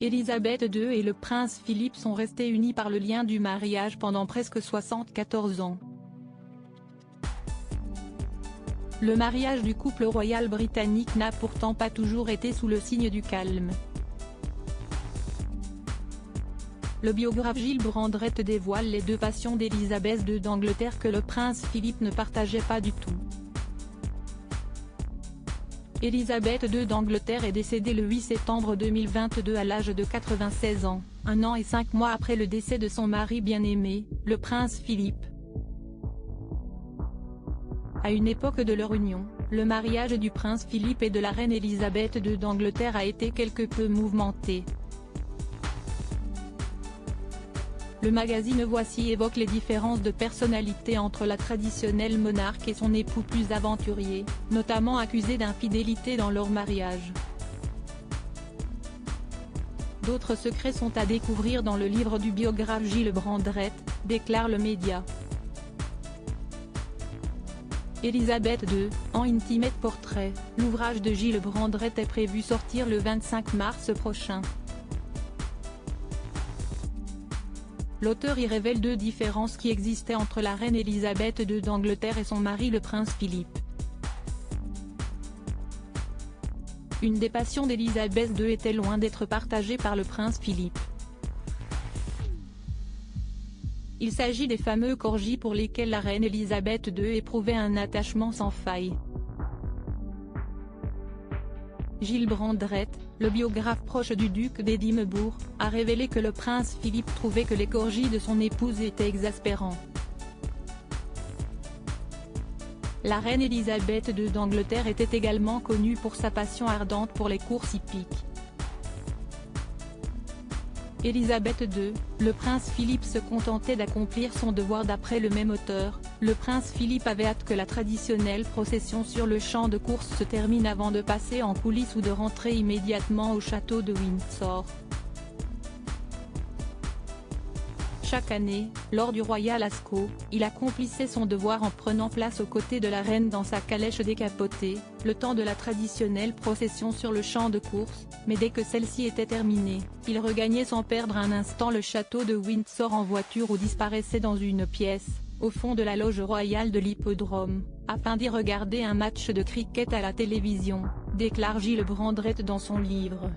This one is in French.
Élisabeth II et le prince Philippe sont restés unis par le lien du mariage pendant presque 74 ans. Le mariage du couple royal britannique n'a pourtant pas toujours été sous le signe du calme. Le biographe Gilles Brandrett dévoile les deux passions d'Élisabeth II d'Angleterre que le prince Philippe ne partageait pas du tout. Élisabeth II d'Angleterre est décédée le 8 septembre 2022 à l'âge de 96 ans, 1 an et 5 mois après le décès de son mari bien-aimé, le prince Philippe. À une époque de leur union, le mariage du prince Philippe et de la reine Élisabeth II d'Angleterre a été quelque peu mouvementé. Le magazine Voici évoque les différences de personnalité entre la traditionnelle monarque et son époux plus aventurier, notamment accusé d'infidélité dans leur mariage. D'autres secrets sont à découvrir dans le livre du biographe Gilles Brandrett, déclare le média. Élisabeth II, en Intimate Portrait, l'ouvrage de Gilles Brandrett est prévu sortir le 25 mars prochain. L'auteur y révèle deux différences qui existaient entre la reine Élisabeth II d'Angleterre et son mari le prince Philippe. Une des passions d'Élisabeth II était loin d'être partagée par le prince Philippe. Il s'agit des fameux corgis pour lesquels la reine Élisabeth II éprouvait un attachement sans faille. Gilles Brandrett, le biographe proche du duc d'Édimbourg, a révélé que le prince Philippe trouvait que les corgis de son épouse étaient exaspérants. La reine Élisabeth II d'Angleterre était également connue pour sa passion ardente pour les courses hippiques. Élisabeth II, le prince Philippe se contentait d'accomplir son devoir d'après le même auteur. Le prince Philippe avait hâte que la traditionnelle procession sur le champ de course se termine avant de passer en coulisses ou de rentrer immédiatement au château de Windsor. Chaque année, lors du Royal Ascot, il accomplissait son devoir en prenant place aux côtés de la reine dans sa calèche décapotée, le temps de la traditionnelle procession sur le champ de course, mais dès que celle-ci était terminée, il regagnait sans perdre un instant le château de Windsor en voiture ou disparaissait dans une pièce, au fond de la loge royale de l'hippodrome, afin d'y regarder un match de cricket à la télévision, déclare Gilles Brandrett dans son livre.